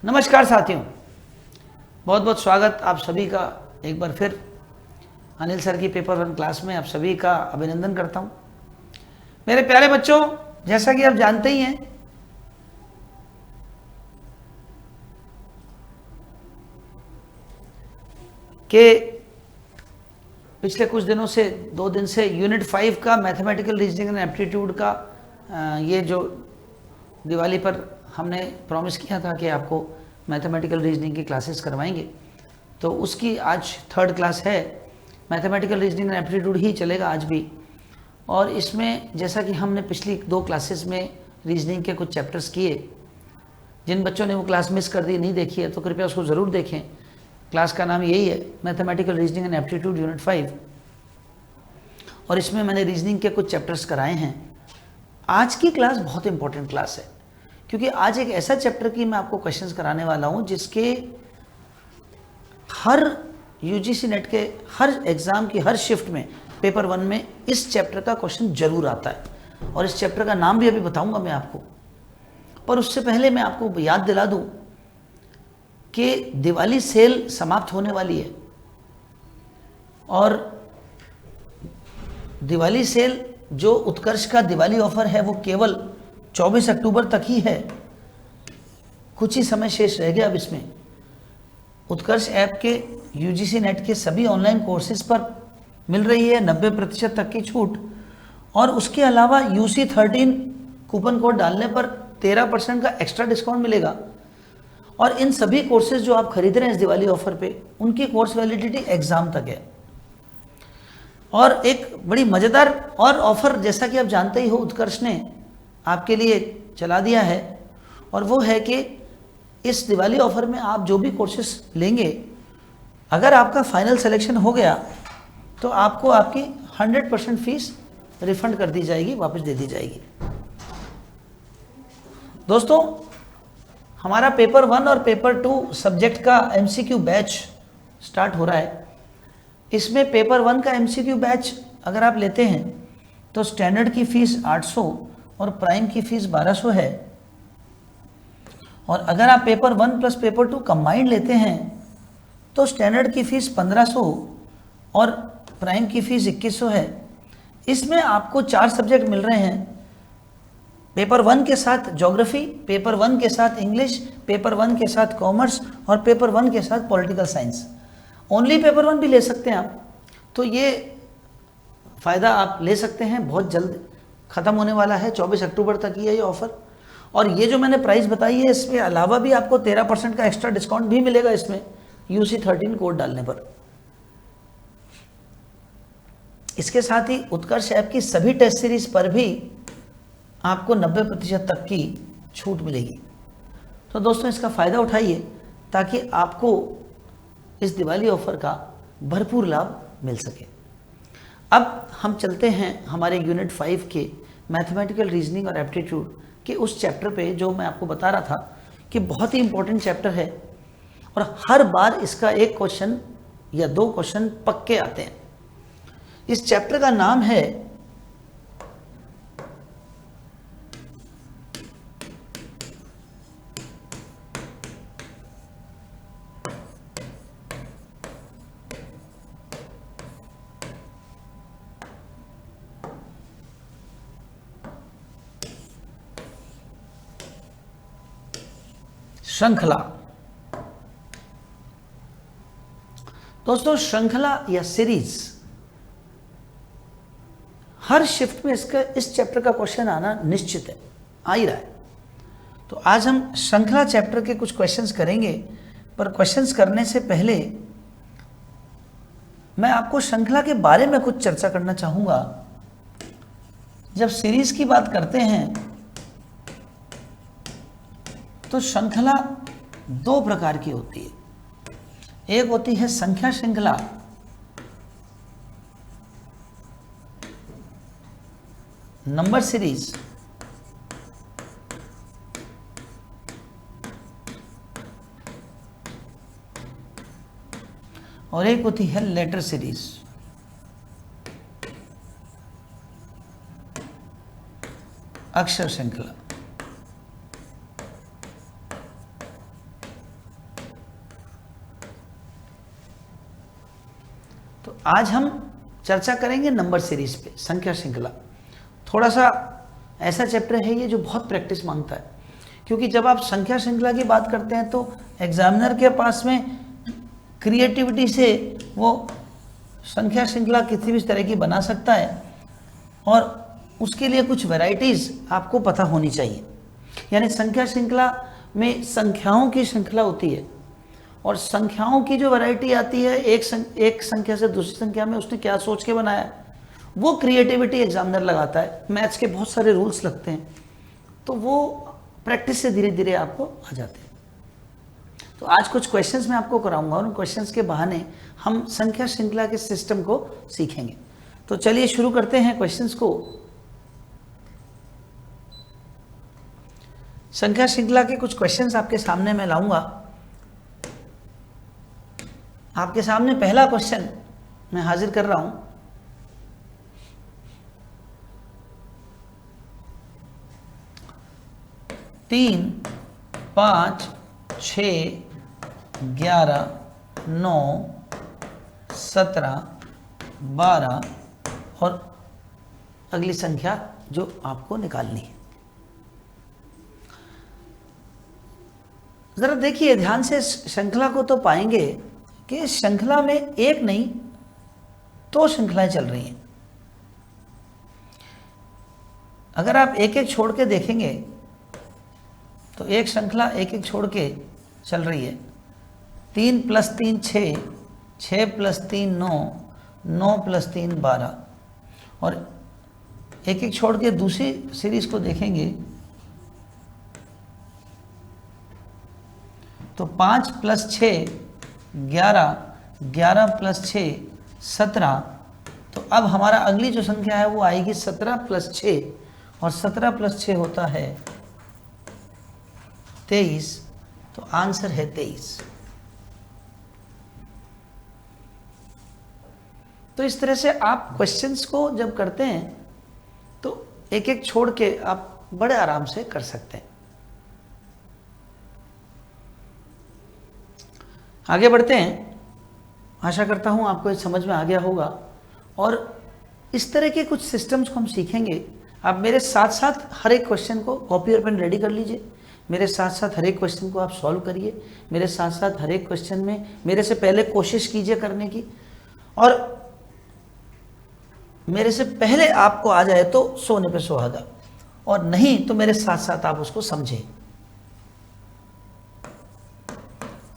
नमस्कार साथियों, बहुत बहुत स्वागत आप सभी का एक बार फिर अनिल सर की पेपर वन क्लास में। आप सभी का अभिनंदन करता हूं। मेरे प्यारे बच्चों, जैसा कि आप जानते ही हैं कि पिछले कुछ दिनों से 2 दिन से यूनिट 5 का मैथमेटिकल रीजनिंग एंड एप्टीट्यूड का ये जो दिवाली पर हमने प्रॉमिस किया था कि आपको मैथमेटिकल रीजनिंग की क्लासेस करवाएंगे, तो उसकी आज 3rd क्लास है। मैथमेटिकल रीजनिंग एंड एप्टीट्यूड ही चलेगा आज भी। और इसमें जैसा कि हमने पिछली 2 क्लासेस में रीजनिंग के कुछ चैप्टर्स किए, जिन बच्चों ने वो क्लास मिस कर दी, नहीं देखी है, तो कृपया उसको ज़रूर देखें। क्लास का नाम यही है, mathematical reasoning and aptitude unit 5, और इसमें मैंने रीजनिंग के कुछ चैप्टर्स कराए हैं। आज की क्लास बहुत इंपॉर्टेंट क्लास है, क्योंकि आज एक ऐसा चैप्टर की मैं आपको क्वेश्चंस कराने वाला हूं जिसके हर यूजीसी नेट के हर एग्जाम की हर शिफ्ट में पेपर 1 में इस चैप्टर का क्वेश्चन जरूर आता है। और इस चैप्टर का नाम भी अभी बताऊंगा मैं आपको, पर उससे पहले मैं आपको याद दिला दूं कि दिवाली सेल समाप्त होने वाली है। और दिवाली सेल जो उत्कर्ष का दिवाली ऑफर है वो केवल 24 अक्टूबर तक ही है। कुछ ही समय शेष रह गया अब इसमें। उत्कर्ष ऐप के यूजीसी नेट के सभी ऑनलाइन कोर्सेज पर मिल रही है 90% तक की छूट, और उसके अलावा UC13 कूपन कोड डालने पर 13% का एक्स्ट्रा डिस्काउंट मिलेगा। और इन सभी कोर्सेज जो आप खरीद रहे हैं इस दिवाली ऑफर पे, उनकी कोर्स वैलिडिटी एग्जाम तक है। और एक बड़ी मज़ेदार और ऑफर, जैसा कि आप जानते ही हो, उत्कर्ष ने आपके लिए चला दिया है, और वो है कि इस दिवाली ऑफर में आप जो भी कोर्सेस लेंगे, अगर आपका फाइनल सिलेक्शन हो गया तो आपको आपकी 100% फीस रिफंड कर दी जाएगी, वापस दे दी जाएगी। दोस्तों, हमारा पेपर 1 और पेपर 2 सब्जेक्ट का MCQ बैच स्टार्ट हो रहा है। इसमें पेपर 1 का MCQ बैच अगर आप लेते हैं तो स्टैंडर्ड की फीस 800 और प्राइम की फीस 1200 है। और अगर आप पेपर 1 प्लस पेपर 2 कंबाइंड लेते हैं तो स्टैंडर्ड की फीस 1500 और प्राइम की फीस 2100 है। इसमें आपको 4 सब्जेक्ट मिल रहे हैं। पेपर 1 के साथ ज्योग्राफी, पेपर 1 के साथ इंग्लिश, पेपर 1 के साथ कॉमर्स और पेपर 1 के साथ पॉलिटिकल साइंस। ओनली पेपर 1 भी ले सकते हैं आप, तो ये फ़ायदा आप ले सकते हैं। बहुत जल्द ख़त्म होने वाला है, 24 अक्टूबर तक ही है ये ऑफ़र। और ये जो मैंने प्राइस बताई है, इसके अलावा भी आपको 13% का एक्स्ट्रा डिस्काउंट भी मिलेगा इसमें UC13 कोड डालने पर। इसके साथ ही उत्कर्ष ऐप की सभी टेस्ट सीरीज पर भी आपको 90% तक की छूट मिलेगी। तो दोस्तों, इसका फ़ायदा उठाइए ताकि आपको इस दिवाली ऑफर का भरपूर लाभ मिल सके। अब हम चलते हैं हमारे यूनिट 5 के मैथमेटिकल रीजनिंग और एप्टीट्यूड के उस चैप्टर पे, जो मैं आपको बता रहा था कि बहुत ही इंपॉर्टेंट चैप्टर है और हर बार इसका एक क्वेश्चन या 2 क्वेश्चन पक्के आते हैं। इस चैप्टर का नाम है श्रृंखला। दोस्तों, श्रृंखला या सीरीज, हर शिफ्ट में इसका इस चैप्टर का क्वेश्चन आना निश्चित है, आ ही रहा है। तो आज हम श्रृंखला चैप्टर के कुछ क्वेश्चंस करेंगे, पर क्वेश्चंस करने से पहले मैं आपको श्रृंखला के बारे में कुछ चर्चा करना चाहूंगा। जब सीरीज की बात करते हैं तो श्रृंखला 2 प्रकार की होती है। एक होती है संख्या श्रृंखला, नंबर सीरीज, और एक होती है लेटर सीरीज। अक्षर श्रृंखला। आज हम चर्चा करेंगे नंबर सीरीज पे, संख्या श्रृंखला। थोड़ा सा ऐसा चैप्टर है ये जो बहुत प्रैक्टिस मांगता है, क्योंकि जब आप संख्या श्रृंखला की बात करते हैं तो एग्जामिनर के पास में क्रिएटिविटी से वो संख्या श्रृंखला किसी भी तरह की बना सकता है, और उसके लिए कुछ वैरायटीज़ आपको पता होनी चाहिए। यानी संख्या श्रृंखला में संख्याओं की श्रृंखला होती है, और संख्याओं की जो वैरायटी आती है एक संख्या से दूसरी संख्या में उसने क्या सोच के बनाया है, वो क्रिएटिविटी एग्जामिनर लगाता है। मैथ्स के बहुत सारे रूल्स लगते हैं, तो वो प्रैक्टिस से धीरे धीरे आपको आ जाते हैं। तो आज कुछ क्वेश्चंस मैं आपको कराऊंगा, और उन क्वेश्चंस के बहाने हम संख्या श्रृंखला के सिस्टम को सीखेंगे। तो चलिए शुरू करते हैं क्वेश्चंस को। संख्या श्रृंखला के कुछ क्वेश्चंस आपके सामने मैं लाऊंगा। आपके सामने पहला क्वेश्चन मैं हाजिर कर रहा हूं। तीन, 5, 6, 11, 9, 17, 12 और अगली संख्या जो आपको निकालनी है। जरा देखिए ध्यान से श्रृंखला को, तो पाएंगे कि श्रृंखला में एक नहीं दो श्रृंखलाएं चल रही हैं। अगर आप एक एक छोड़ के देखेंगे तो एक श्रृंखला एक एक छोड़ के चल रही है। 3 + 3 6, 6 + 3 9, 9 + 3 12, और एक एक छोड़ के दूसरी सीरीज को देखेंगे तो 5 + 6 11, 11 + 6 17। तो अब हमारा अगली जो संख्या है वो आएगी 17 + 6, और 17 + 6 होता है 23। तो आंसर है 23। तो इस तरह से आप क्वेश्चंस को जब करते हैं तो एक एक छोड़ के आप बड़े आराम से कर सकते हैं। आगे बढ़ते हैं। आशा करता हूं आपको समझ में आ गया होगा, और इस तरह के कुछ सिस्टम्स को हम सीखेंगे। आप मेरे साथ साथ हर एक क्वेश्चन को कॉपी और पेन रेडी कर लीजिए, मेरे साथ साथ हर एक क्वेश्चन को आप सॉल्व करिए, मेरे साथ साथ हर एक क्वेश्चन में मेरे से पहले कोशिश कीजिए करने की, और मेरे से पहले आपको आ जाए तो सोने पे सुहागा, और नहीं तो मेरे साथ साथ आप उसको समझें।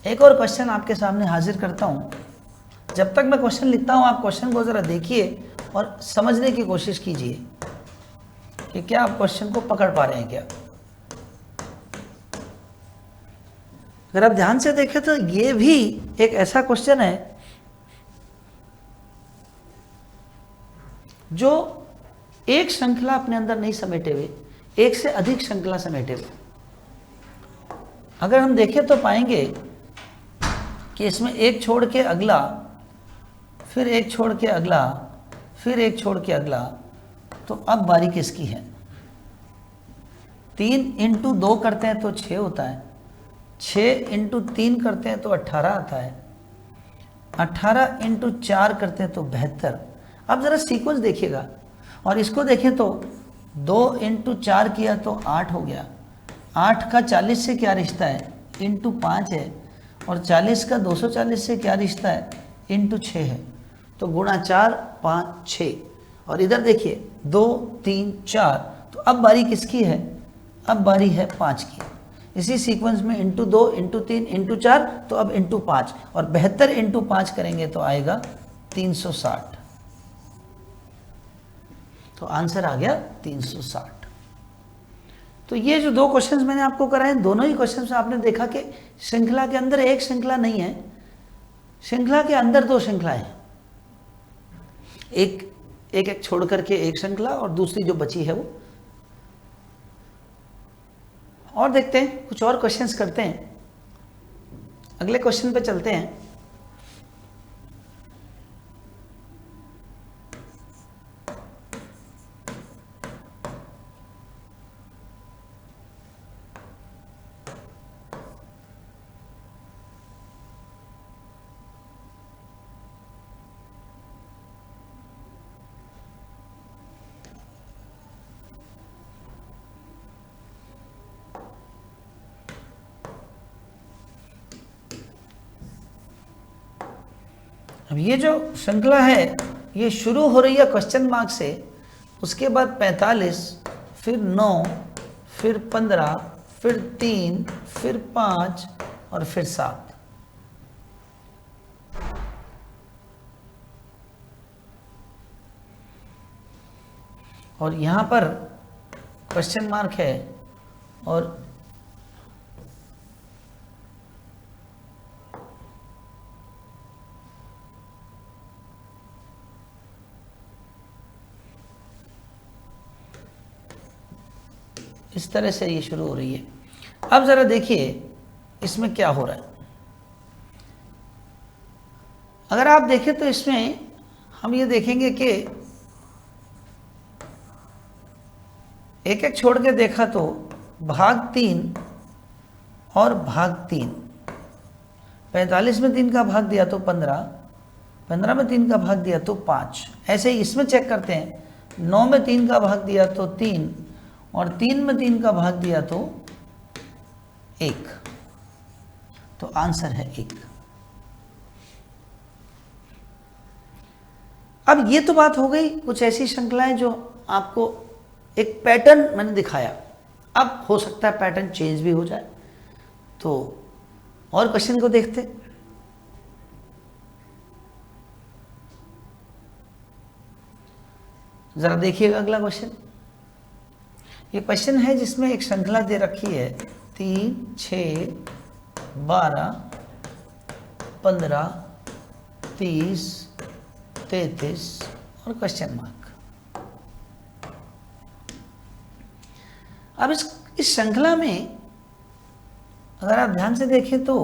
एक और क्वेश्चन आपके सामने हाजिर करता हूं। जब तक मैं क्वेश्चन लिखता हूं आप क्वेश्चन को जरा देखिए और समझने की कोशिश कीजिए कि क्या आप क्वेश्चन को पकड़ पा रहे हैं क्या। अगर आप ध्यान से देखें तो ये भी एक ऐसा क्वेश्चन है जो एक श्रृंखला अपने अंदर नहीं समेटे हुए, एक से अधिक श्रृंखला समेटे हुए। अगर हम देखें तो पाएंगे कि इसमें एक छोड़ के अगला, फिर एक छोड़ के अगला, फिर एक छोड़ के अगला। तो अब बारी किसकी है? 3 × 2 करते हैं तो 6 होता है, 6 × 3 करते हैं तो 18 आता है, 18 × 4 करते हैं तो 72। अब ज़रा सीक्वेंस देखिएगा, और इसको देखें तो 2 × 4 किया तो 8 हो गया, 8 का 40 से क्या रिश्ता है, × 5 है, और 40 का 240 से क्या रिश्ता है, × 6 है। तो गुणा 4 5 6, और इधर देखिए 2 3 4। तो अब बारी किसकी है? अब बारी है 5 की। इसी सीक्वेंस में × 2 × 3 × 4, तो अब × 5, और 72 × 5 करेंगे तो आएगा 360। तो आंसर आ गया 360। तो ये जो दो क्वेश्चंस मैंने आपको कराए, दोनों ही क्वेश्चंस में आपने देखा कि श्रृंखला के अंदर एक श्रृंखला नहीं है, श्रृंखला के अंदर दो श्रृंखलाएं हैं। एक एक छोड़ करके एक श्रृंखला, और दूसरी जो बची है वो। और देखते हैं, कुछ और क्वेश्चंस करते हैं। अगले क्वेश्चन पे चलते हैं। अब ये जो श्रृंखला है ये शुरू हो रही है क्वेश्चन मार्क से, उसके बाद 45, फिर 9, फिर 15, फिर 3, फिर 5 और फिर 7। और यहां पर क्वेश्चन मार्क है और इस तरह से ये शुरू हो रही है। अब जरा देखिए इसमें क्या हो रहा है। अगर आप देखें तो इसमें हम ये देखेंगे कि एक एक छोड़ के देखा तो भाग 3 और भाग 3, 45 में 3 का भाग दिया तो 15, 15 में 3 का भाग दिया तो 5। ऐसे ही इसमें चेक करते हैं, 9 में 3 का भाग दिया तो 3 और 3 में 3 का भाग दिया तो 1। तो आंसर है 1। अब ये तो बात हो गई कुछ ऐसी श्रृंखलाएं जो आपको एक पैटर्न मैंने दिखाया। अब हो सकता है पैटर्न चेंज भी हो जाए, तो और क्वेश्चन को देखते। जरा देखिएगा अगला क्वेश्चन। ये क्वेश्चन है जिसमें एक श्रृंखला दे रखी है 3, 6, 12, 15, 30, 33 और क्वेश्चन मार्क। अब इस श्रृंखला में अगर आप ध्यान से देखें तो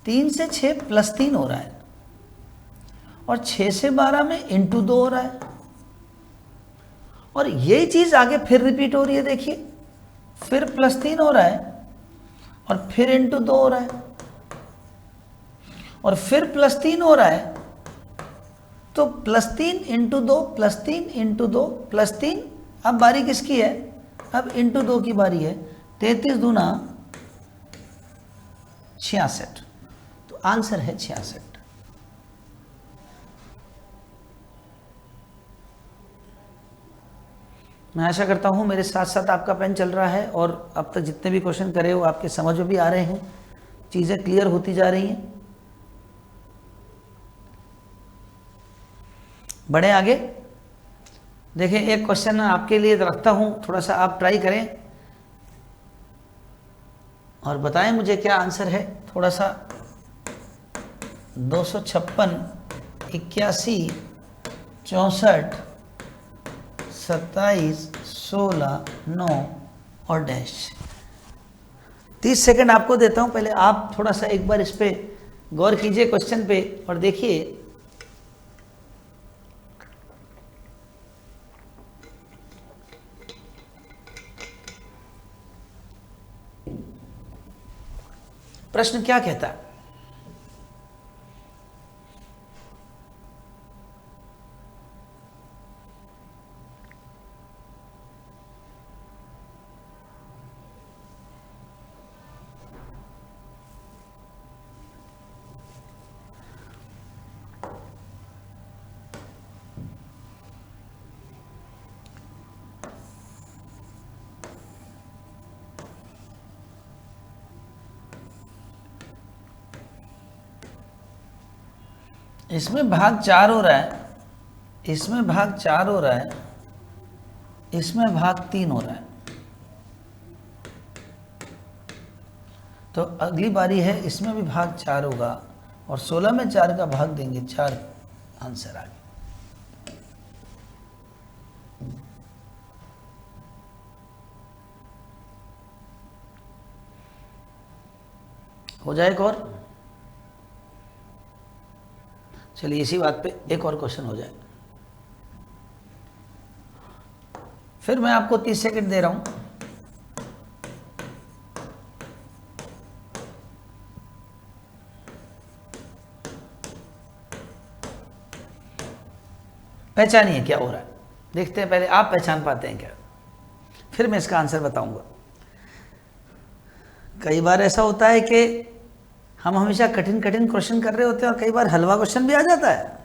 3 से 6 प्लस 3 हो रहा है और 6 से 12 में इंटू 2 हो रहा है और यही चीज आगे फिर रिपीट हो रही है। देखिए फिर प्लस 3 हो रहा है और फिर इंटू 2 हो रहा है और फिर प्लस 3 हो रहा है। तो plus 3 into 2 plus 3 into 2 plus 3। अब बारी किसकी है? अब इंटू 2 की बारी है। 33 दूना 66, तो आंसर है 66। मैं आशा करता हूं मेरे साथ साथ आपका पेन चल रहा है और अब तक जितने भी क्वेश्चन करे हो आपके समझ में भी आ रहे हैं, चीजें क्लियर होती जा रही हैं। बढ़े आगे। देखिए एक क्वेश्चन आपके लिए रखता हूं, थोड़ा सा आप ट्राई करें और बताएं मुझे क्या आंसर है। थोड़ा सा 256, 81, 64, 27, 16, 9 और डैश। 30 सेकंड आपको देता हूं, पहले आप थोड़ा सा एक बार इस पे गौर कीजिए क्वेश्चन पे और देखिए प्रश्न क्या कहता है। इसमें भाग 4 हो रहा है, इसमें भाग 4 हो रहा है, इसमें भाग 3 हो रहा है। तो अगली बारी है, इसमें भी भाग 4 होगा और 16 में 4 का भाग देंगे, 4 आंसर आ गया। हो जाए एक और। चलिए इसी बात पे एक और क्वेश्चन हो जाए, फिर मैं आपको 30 सेकंड दे रहा हूं। पहचानिए क्या हो रहा है, देखते हैं पहले आप पहचान पाते हैं क्या, फिर मैं इसका आंसर बताऊंगा। कई बार ऐसा होता है कि हम हमेशा कठिन कठिन क्वेश्चन कर रहे होते हैं और कई बार हलवा क्वेश्चन भी आ जाता है,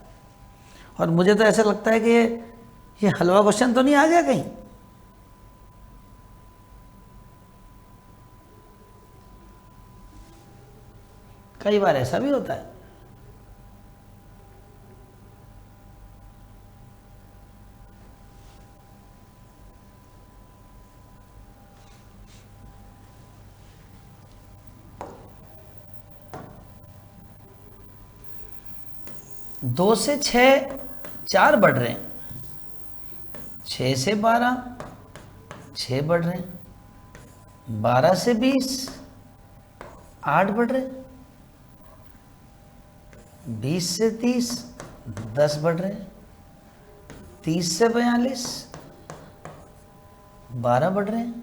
और मुझे तो ऐसा लगता है कि ये हलवा क्वेश्चन तो नहीं आ गया कहीं। कई बार ऐसा भी होता है। दो से 6 4 बढ़ रहे हैं, 6 से 12 6 बढ़ रहे हैं, 12 से 20 8 बढ़ रहे हैं, 20 से 30 10 बढ़ रहे हैं, 30 से 42 12 बढ़ रहे हैं,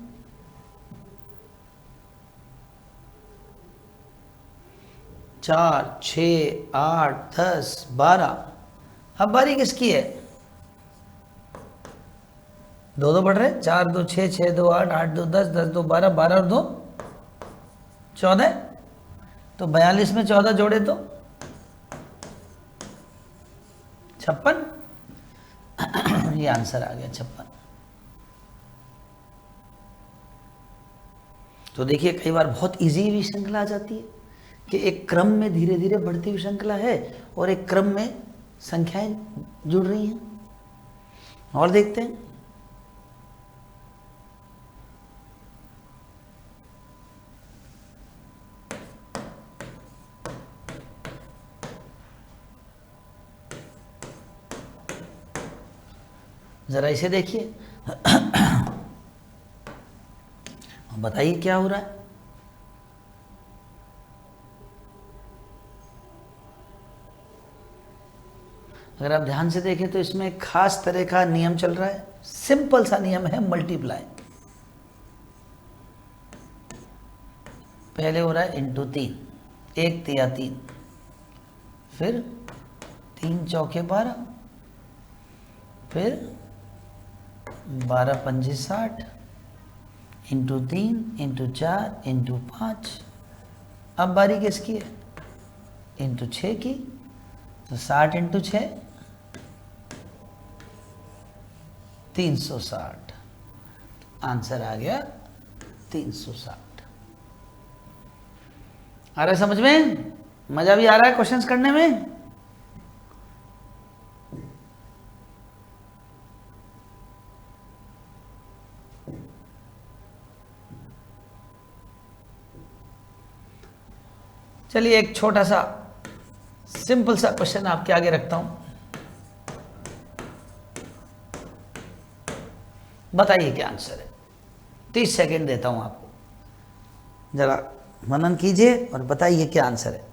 4 6 8 10 12। अब बारी किसकी है? 2 2 बढ़ रहे हैं, 4 2 6 6 2 8 8 2 10 10 2 12 12 और 2 14। तो 42 में 14 जोड़े तो 56। ये आंसर आ गया 56। तो देखिए कई बार बहुत इजी भी श्रृंखला आ जाती है कि एक क्रम में धीरे धीरे बढ़ती हुई श्रृंखला है और एक क्रम में संख्याएं जुड़ रही हैं। और देखते हैं, जरा इसे देखिए, बताइए क्या हो रहा है। अगर आप ध्यान से देखें तो इसमें एक खास तरह का नियम चल रहा है, सिंपल सा नियम है मल्टीप्लाई। पहले हो रहा है इंटू 3, 1 तिया 3, फिर 3 चौके 12, फिर 12 पंजे 60, इंटू 3 इंटू 4 इंटू 5। अब बारी किसकी है? इंटू 6 की। तो 60 इंटू 6 360। आंसर आ गया 360। आ रहा है समझ में? मजा भी आ रहा है क्वेश्चंस करने में? चलिए एक छोटा सा सिंपल सा क्वेश्चन आपके आगे रखता हूं, बताइए क्या आंसर है। 30 सेकंड देता हूं आपको, जरा मनन कीजिए और बताइए क्या आंसर है।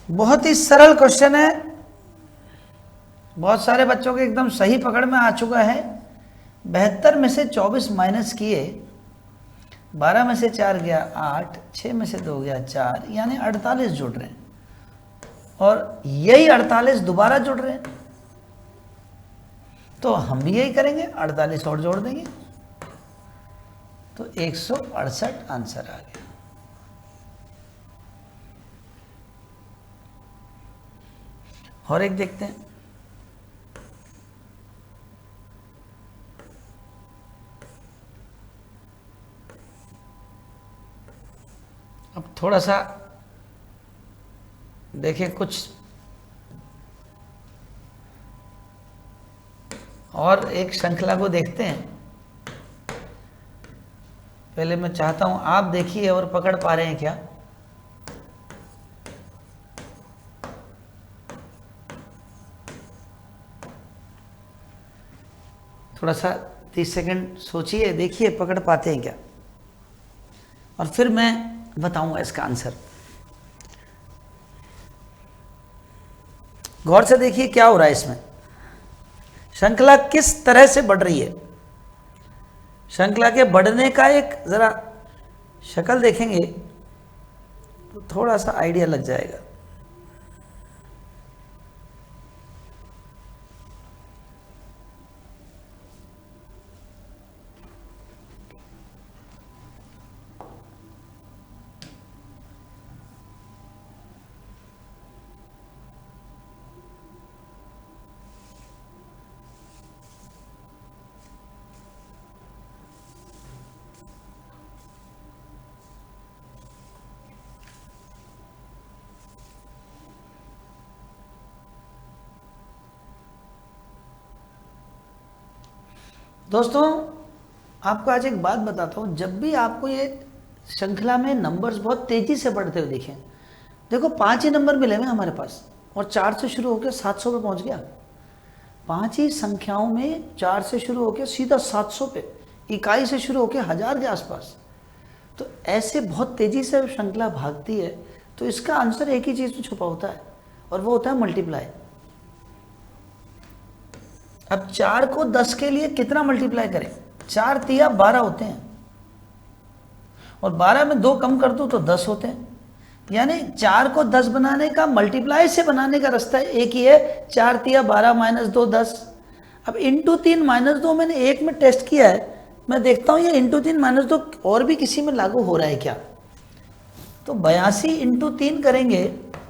बहुत ही सरल क्वेश्चन है, बहुत सारे बच्चों के एकदम सही पकड़ में आ चुका है। 72 में से 24 माइनस किए, 12 में से 4 गया 8, 6 में से 2 गया 4, यानी 48 जुड़ रहे हैं, और यही 48 दोबारा जुड़ रहे हैं। तो हम भी यही करेंगे, 48 और जोड़ देंगे, तो 168 आंसर आ गया। और एक देखते हैं। अब थोड़ा सा देखें, कुछ और एक श्रृंखला को देखते हैं। पहले मैं चाहता हूं आप देखिए और पकड़ पा रहे हैं क्या। थोड़ा सा 30 सेकंड सोचिए, देखिए पकड़ पाते हैं क्या, और फिर मैं बताऊंगा इसका आंसर। गौर से देखिए क्या हो रहा है इसमें। श्रृंखला किस तरह से बढ़ रही है। श्रृंखला के बढ़ने का एक जरा शक्ल देखेंगे तो थोड़ा सा आइडिया लग जाएगा। दोस्तों आपको आज एक बात बताता हूँ, जब भी आपको ये श्रृंखला में नंबर्स बहुत तेजी से बढ़ते हुए दिखें, देखो 5 ही नंबर मिले हुए हमारे पास और 4 से शुरू होकर 700 पे पहुंच गया। 5 ही संख्याओं में 4 से शुरू होकर सीधा 700 पे, इकाई से शुरू होकर 1000 के आसपास। तो ऐसे बहुत तेजी से श्रृंखला भागती है, तो इसका आंसर एक ही चीज में छुपा होता है और वो होता है मल्टीप्लाई। अब 4 को 10 के लिए कितना मल्टीप्लाई करें। 4 तिया 12 होते हैं और 12 में 2 कम कर दो तो 10 होते हैं। यानी 4 को 10 बनाने का, मल्टीप्लाई से बनाने का रास्ता एक ही है, 4 तिया 12 माइनस 2 10। अब इंटू 3 माइनस 2 मैंने एक में टेस्ट किया है, मैं देखता हूं ये इंटू 3 माइनस 2 और भी किसी में लागू हो रहा है क्या। तो 82 इंटू 3 करेंगे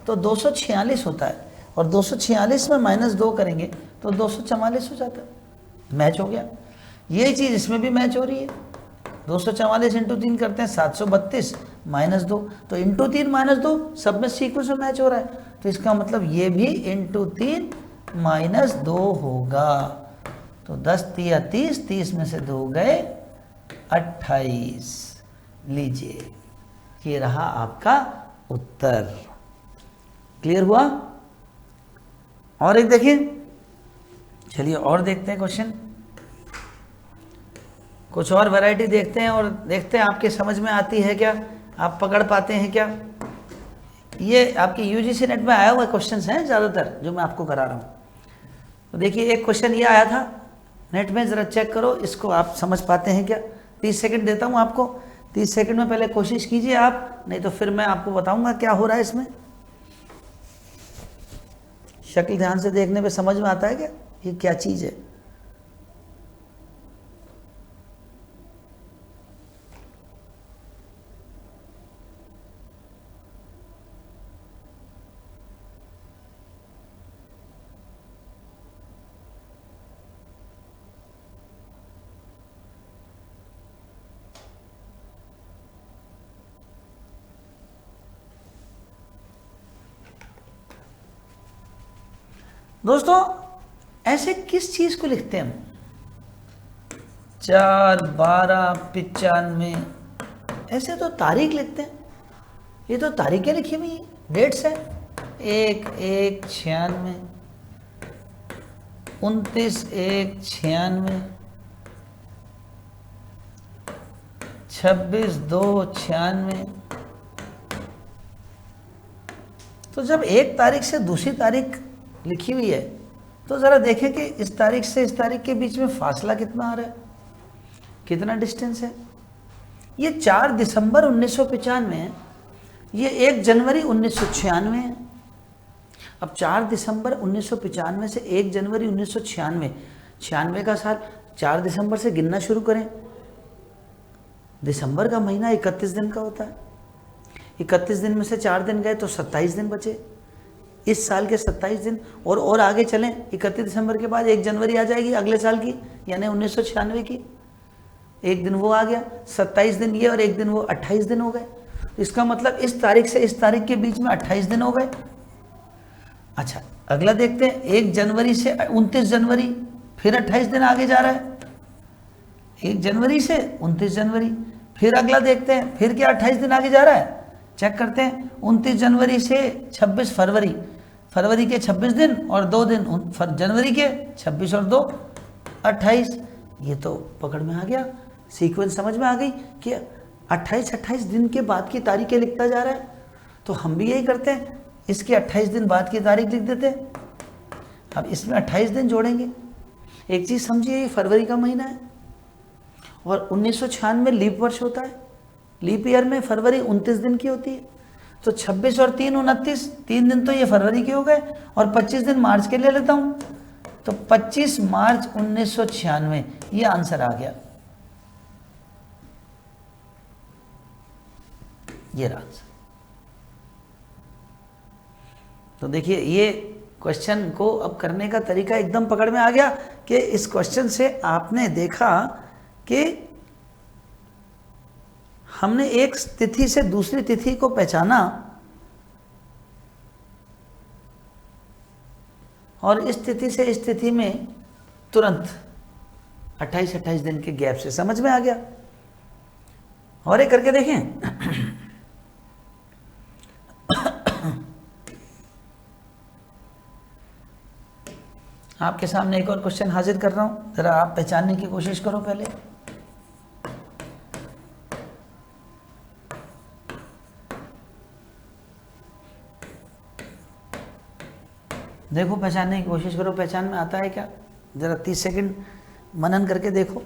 तो 246 होता है और 246 में माइनस 2 करेंगे तो 244 हो जाता है। मैच हो गया। यही चीज इसमें भी मैच हो रही है। 244 इंटू 3 करते हैं 732 माइनस 2, तो इंटू 3 माइनस 2 सब में सीक्वेंस में मैच हो रहा है। तो इसका मतलब ये भी इंटू 3 माइनस 2 होगा। तो 10 तिया 30, 30 में से 2 गए 28। लीजिए ये रहा आपका उत्तर। क्लियर हुआ। और एक देखिए, चलिए और देखते हैं क्वेश्चन, कुछ और वैरायटी देखते हैं और देखते हैं आपके समझ में आती है क्या, आप पकड़ पाते हैं क्या। ये आपके यूजीसी नेट में आया हुआ क्वेश्चंस हैं ज़्यादातर जो मैं आपको करा रहा हूँ। तो देखिए एक क्वेश्चन ये आया था नेट में, ज़रा चेक करो इसको, आप समझ पाते हैं क्या। 30 सेकंड देता हूँ आपको, 30 सेकंड में पहले कोशिश कीजिए आप, नहीं तो फिर मैं आपको बताऊंगा क्या हो रहा है इसमें। शक्ल ध्यान से देखने पे समझ में आता है क्या ये क्या चीज़ है। दोस्तों ऐसे किस चीज को लिखते हैं हम। 4 12 95, ऐसे तो तारीख लिखते हैं। ये तो तारीखें लिखी हुई हैं, डेट्स हैं। 1/1/96, 29/1/96, 26/2/96। तो जब एक तारीख से दूसरी तारीख लिखी हुई है तो ज़रा देखें कि इस तारीख से इस तारीख के बीच में फासला कितना आ रहा है, कितना डिस्टेंस है। ये 4 दिसंबर 1995 है, ये 1 जनवरी 1996 है। अब 4 दिसंबर 1995 से 1 जनवरी 1996, 96 का साल 4 दिसंबर से गिनना शुरू करें। दिसंबर का महीना 31 दिन का होता है। 31 दिन में से 4 दिन गए तो 27 दिन बचे। इस साल के 27 दिन, और आगे चलें 31 दिसंबर के बाद 1 जनवरी आ जाएगी अगले साल की, यानी 1996 की, एक दिन वो आ गया, 27 दिन ये और एक दिन वो, 28 दिन हो गए। इसका मतलब इस तारीख से इस तारीख के बीच में 28 दिन हो गए। अच्छा अगला देखते हैं, 1 जनवरी से 29 जनवरी, फिर 28 दिन आगे जा रहा है, 1 जनवरी से 29 जनवरी, फिर अगला देखते हैं, फिर क्या 28 दिन आगे जा रहा है, चेक करते हैं, 29 जनवरी से 26 फरवरी, फरवरी के 26 दिन और 2 दिन, जनवरी के 26 और 2 28। ये तो पकड़ में आ गया, सीक्वेंस समझ में आ गई कि 28 दिन के बाद की तारीखें लिखता जा रहा है। तो हम भी यही करते हैं, इसके 28 दिन बाद की तारीख लिख देते हैं। अब इसमें 28 दिन जोड़ेंगे। एक चीज़ समझिए, ये फरवरी का महीना है और 1996 लीप वर्ष होता है, लीप ईयर में फरवरी 29 दिन की होती है। तो 26 और 3 29, 3 दिन तो ये फरवरी के हो गए और 25 दिन मार्च के ले लेता हूँ, तो 25 मार्च 1996, ये आंसर आ गया, ये रहा आंसर। तो देखिए ये क्वेश्चन को अब करने का तरीका एकदम पकड़ में आ गया कि इस क्वेश्चन से आपने देखा कि हमने एक तिथि से दूसरी तिथि को पहचाना और इस तिथि से इस तिथि में तुरंत 28 दिन के गैप से समझ में आ गया। और एक करके देखें। आपके सामने एक और क्वेश्चन हाजिर कर रहा हूं, जरा आप पहचानने की कोशिश करो पहले। देखो पहचानने की कोशिश करो, पहचान में आता है क्या, जरा 30 सेकंड मनन करके देखो।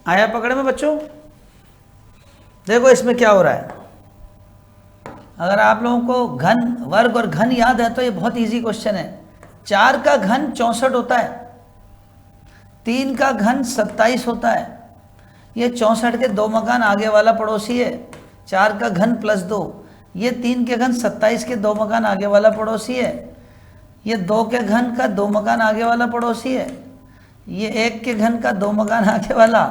आया पकड़ में बच्चों? देखो इसमें क्या हो रहा है, अगर आप लोगों को घन, वर्ग और घन याद है तो ये बहुत इजी क्वेश्चन है। 4 का घन 64 होता है, 3 का घन 27 होता है, ये 64 के 2 मकान आगे वाला पड़ोसी है। 4 का घन प्लस 2, ये 3 के घन 27 के 2 मकान आगे वाला पड़ोसी है। ये 2 के घन का 2 मकान आगे वाला पड़ोसी है। ये 1 के घन का 2 मकान आगे वाला,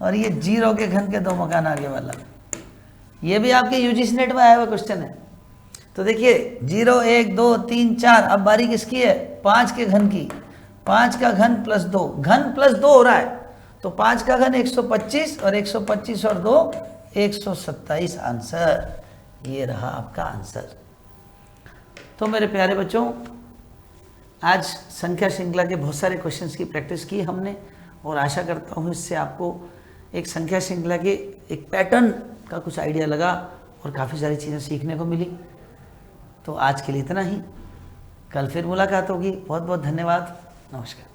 और ये 0 के घन के 2 मकान आगे वाला। ये भी आपके यूजीसी नेट में आया हुआ क्वेश्चन है। तो देखिए 0 1 2 3 4, अब बारी किसकी है, 5 के घन की। 5 का घन प्लस 2, घन प्लस 2 हो रहा है, तो 5 का घन 125 और 125 और 2 127 आंसर। ये रहा आपका आंसर। तो मेरे प्यारे बच्चों, आज संख्या श्रृंखला के बहुत सारे क्वेश्चंस की प्रैक्टिस की हमने, और आशा करता हूँ इससे आपको एक संख्या श्रृंखला के एक पैटर्न का कुछ आइडिया लगा और काफ़ी सारी चीज़ें सीखने को मिली। तो आज के लिए इतना ही, कल फिर मुलाकात होगी। बहुत बहुत धन्यवाद, नमस्कार।